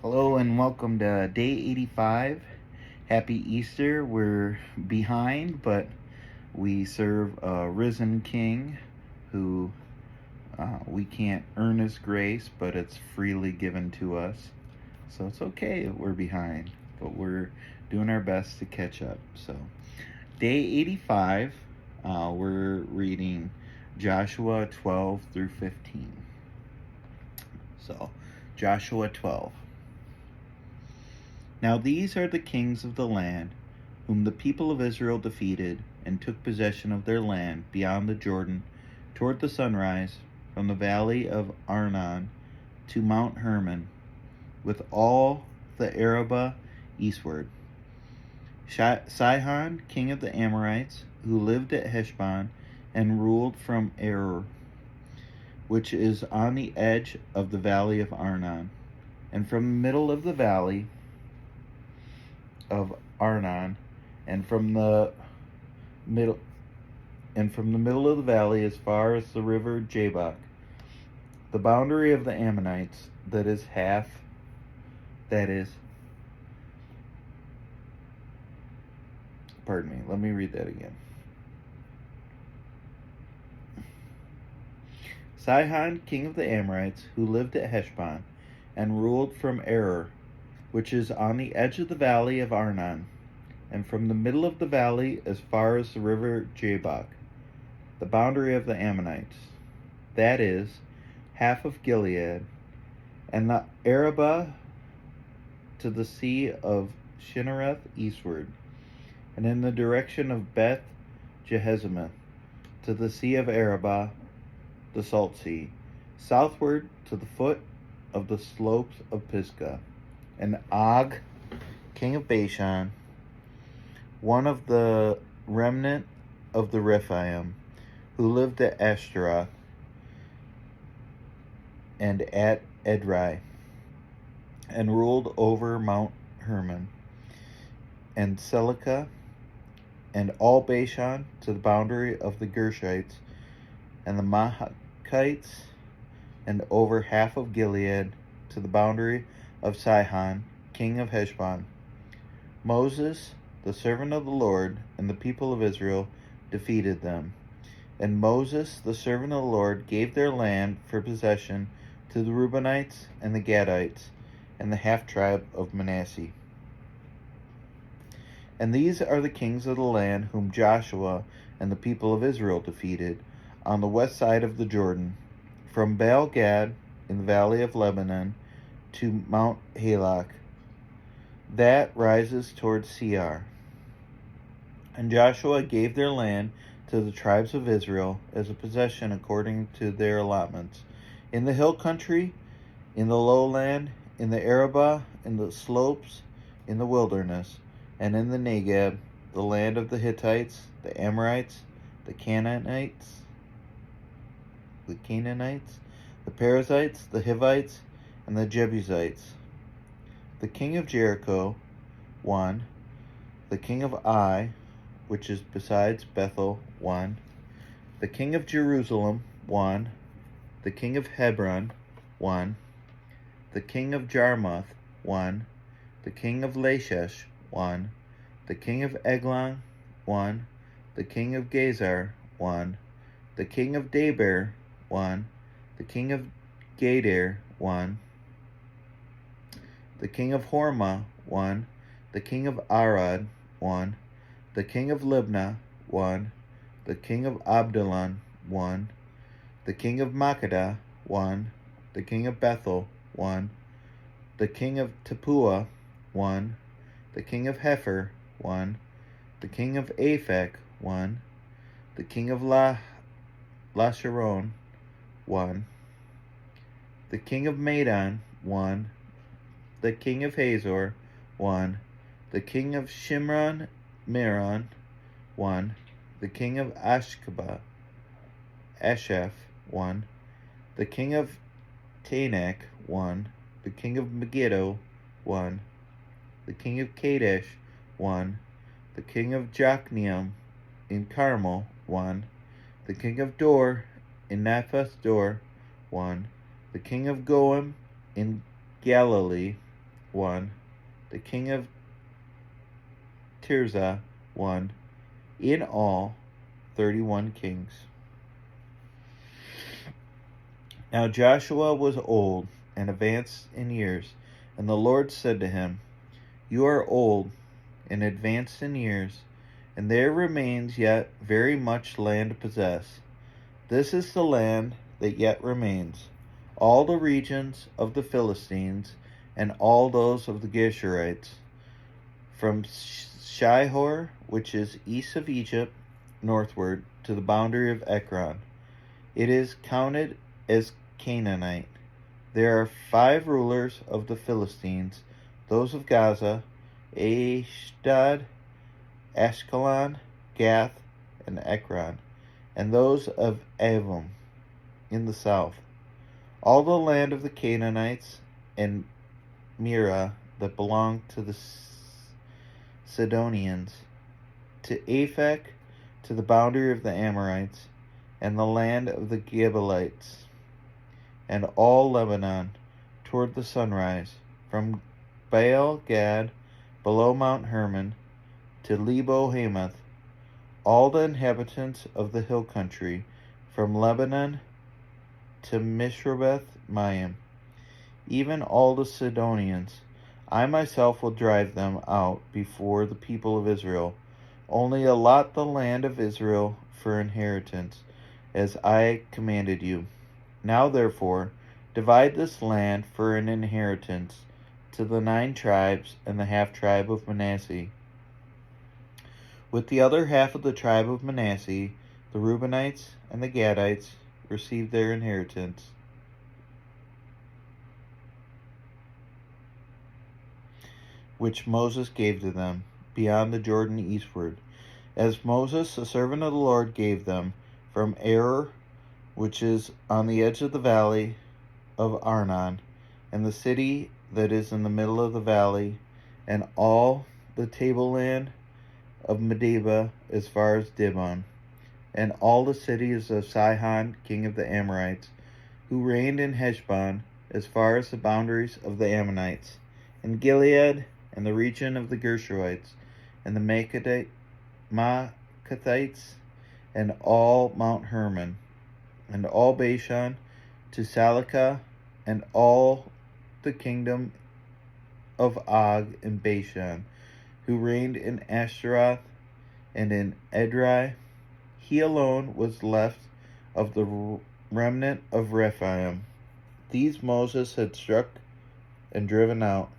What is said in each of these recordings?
Hello and welcome to day 85. Happy Easter. We're behind, but we serve a risen King who we can't earn his grace, but it's freely given to us. So it's okay that we're behind, but we're doing our best to catch up. So, day 85, we're reading Joshua 12 through 15. So, Joshua 12. Now these are the kings of the land, whom the people of Israel defeated, and took possession of their land beyond the Jordan, toward the sunrise, from the valley of Arnon to Mount Hermon, with all the Arabah eastward. Sihon, king of the Amorites, who lived at Heshbon, and ruled from Aroer, which is on the edge of the valley of Arnon, and from the middle of the valley of Arnon, and from the middle of the valley as far as the river Jabbok, the boundary of the Ammonites, that is, pardon me, let me read that again. Sihon, king of the Amorites, who lived at Heshbon, and ruled from Aroer, which is on the edge of the valley of Arnon, and from the middle of the valley as far as the river Jabbok, the boundary of the Ammonites, that is, half of Gilead, and the Arabah to the sea of Shinnereth eastward, and in the direction of Beth Jehezimah to the sea of Arabah, the salt sea, southward to the foot of the slopes of Pisgah, and Og, king of Bashan, one of the remnant of the Rephaim, who lived at Ashtaroth and at Edrei, and ruled over Mount Hermon, and Selica, and all Bashan to the boundary of the Gershites, and the Mahachites, and over half of Gilead to the boundary of Sihon, king of Heshbon. Moses, the servant of the Lord, and the people of Israel defeated them. And Moses, the servant of the Lord, gave their land for possession to the Reubenites and the Gadites, and the half-tribe of Manasseh. And these are the kings of the land whom Joshua and the people of Israel defeated on the west side of the Jordan, from Baal-Gad in the valley of Lebanon to Mount Halak, that rises towards Seir. And Joshua gave their land to the tribes of Israel as a possession according to their allotments, in the hill country, in the lowland, in the Arabah, in the slopes, in the wilderness, and in the Negeb, the land of the Hittites, the Amorites, the Canaanites, the Perizzites, the Hivites, and the Jebusites. The king of Jericho, 1. The king of Ai, which is besides Bethel, 1. The king of Jerusalem, 1. The king of Hebron, 1. The king of Jarmuth, 1. The king of Lachish, 1. The king of Eglon, 1. The king of Gezer, 1. The king of Debir, 1. The king of Gader, 1. The king of Hormah, 1. The king of Arad, 1. The king of Libnah, 1. The king of Abdulon, 1. The king of Makkedah, 1. The king of Bethel, 1. The king of Tappuah, 1. The king of Hepher, 1. The king of Aphek, 1. The king of Lasharon, 1. The king of Madon, 1. The king of Hazor, 1. The king of Shimron Meron, 1. The king of Ashkabah, Ashaph, 1. The king of Tanak, 1. The king of Megiddo, 1. The king of Kadesh, 1. The king of Jokneam in Carmel, 1. The king of Dor in Naphath Dor, 1. The king of Goim in Galilee, 1. The king of Tirzah, 1. In all, 31 kings. Now Joshua was old and advanced in years, and the Lord said to him, You are old and advanced in years, and there remains yet very much land to possess. This is the land that yet remains, all the regions of the Philistines, and all those of the Geshurites, from Shihor, which is east of Egypt, northward, to the boundary of Ekron. It is counted as Canaanite. There are 5 rulers of the Philistines, those of Gaza, Ashdod, Ashkelon, Gath, and Ekron, and those of Avim in the south. All the land of the Canaanites and Mira that belonged to the Sidonians, to Aphek, to the boundary of the Amorites, and the land of the Gebalites, and all Lebanon toward the sunrise, from Baal Gad below Mount Hermon to Lebo Hamath, all the inhabitants of the hill country, from Lebanon to Mishrabeth Mayim, even all the Sidonians. I myself will drive them out before the people of Israel. Only allot the land of Israel for inheritance, as I commanded you. Now therefore, divide this land for an inheritance to the 9 tribes and the half-tribe of Manasseh. With the other half of the tribe of Manasseh, the Reubenites and the Gadites received their inheritance, which Moses gave to them, beyond the Jordan eastward, as Moses, the servant of the Lord, gave them, from Aroer, which is on the edge of the valley of Arnon, and the city that is in the middle of the valley, and all the tableland of Medeba as far as Dibon, and all the cities of Sihon, king of the Amorites, who reigned in Heshbon as far as the boundaries of the Ammonites, and Gilead, and the region of the Gershoites, and the Maacathites, and all Mount Hermon, and all Bashan to Salecah, and all the kingdom of Og in Bashan, who reigned in Ashtaroth and in Edrei. He alone was left of the remnant of Rephaim. These Moses had struck and driven out.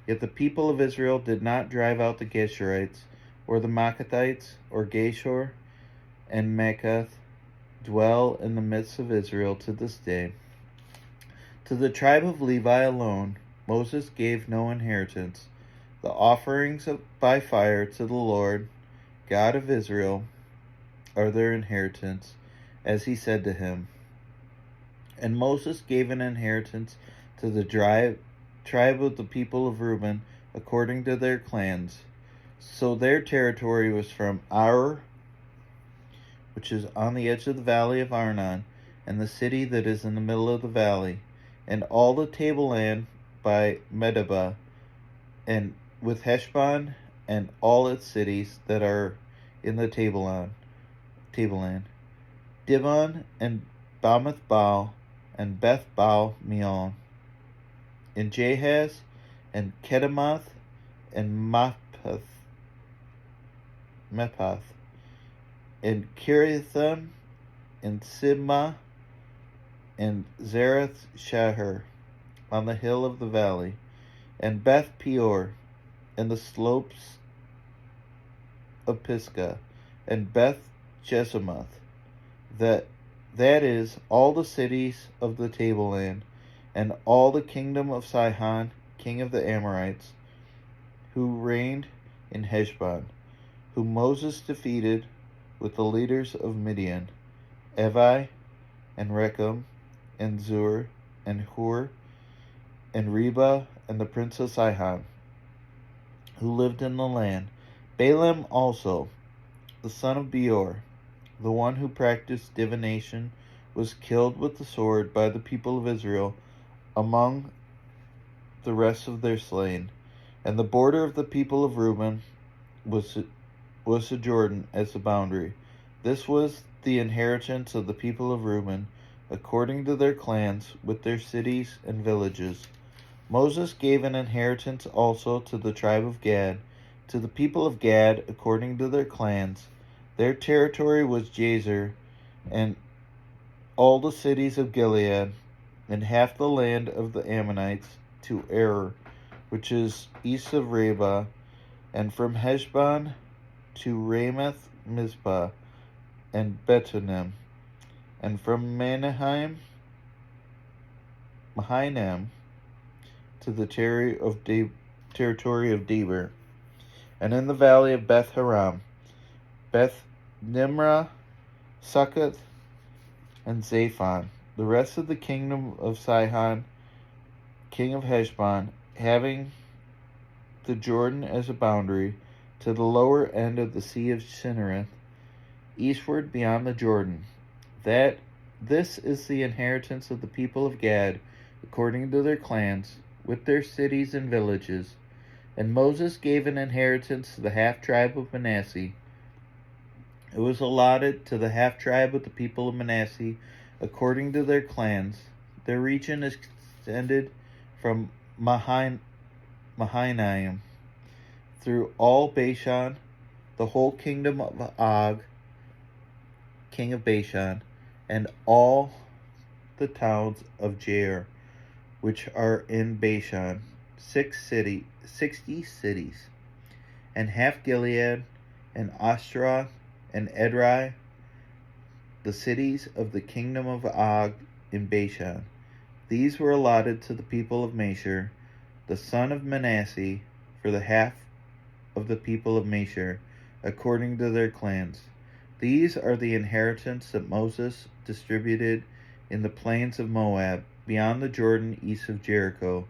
Yet the people of Israel did not drive out the Geshurites, or the Maacathites, or Geshur and Maacath dwell in the midst of Israel to this day. To the tribe of Levi alone Moses gave no inheritance. The offerings by fire to the Lord, God of Israel, are their inheritance, as he said to him. And Moses gave an inheritance to the tribe of the people of Reuben, according to their clans. So their territory was from Aroer, which is on the edge of the valley of Arnon, and the city that is in the middle of the valley, and all the tableland by Medeba, and with Heshbon and all its cities that are in the tableland, Dibon and Bamath Baal and Beth Baal Meon, and Jahaz and Kedemoth and Mephath, and Kiriathim and Sibmah and Zerath Shahar on the hill of the valley, and Beth Peor and the slopes of Pisgah, and Beth Jesimoth, that is all the cities of the tableland, and all the kingdom of Sihon, king of the Amorites, who reigned in Heshbon, whom Moses defeated with the leaders of Midian, Evi, and Rechem, and Zur, and Hur, and Reba, and the prince of Sihon, who lived in the land. Balaam also, the son of Beor, the one who practiced divination, was killed with the sword by the people of Israel among the rest of their slain. And the border of the people of Reuben was the Jordan as the boundary. This was the inheritance of the people of Reuben, according to their clans, with their cities and villages. Moses gave an inheritance also to the tribe of Gad, to the people of Gad, according to their clans. Their territory was Jazer, and all the cities of Gilead, and half the land of the Ammonites, to Aroer, which is east of Rabbah, and from Heshbon to Ramoth Mizpah, and Betonim, and from Mahanaim to the territory of Debir, and in the valley of Beth Haram, Beth Nimrah, Succoth, and Zaphon. The rest of the kingdom of Sihon, king of Heshbon, having the Jordan as a boundary, to the lower end of the sea of Chinnereth, eastward beyond the Jordan. This is the inheritance of the people of Gad, according to their clans, with their cities and villages. And Moses gave an inheritance to the half-tribe of Manasseh. It was allotted to the half-tribe of the people of Manasseh, according to their clans. Their region extended from Mahanaim through all Bashan, the whole kingdom of Og, king of Bashan, and all the towns of Jair, which are in Bashan, 60 cities, and half Gilead, and Ashtaroth, and Edrei, the cities of the kingdom of Og in Bashan. These were allotted to the people of Mashir, the son of Manasseh, for the half of the people of Mashir, according to their clans. These are the inheritance that Moses distributed in the plains of Moab, beyond the Jordan, east of Jericho.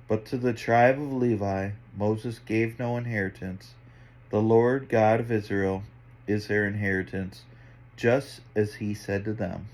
But to the tribe of Levi Moses gave no inheritance. The Lord God of Israel is their inheritance, just as he said to them.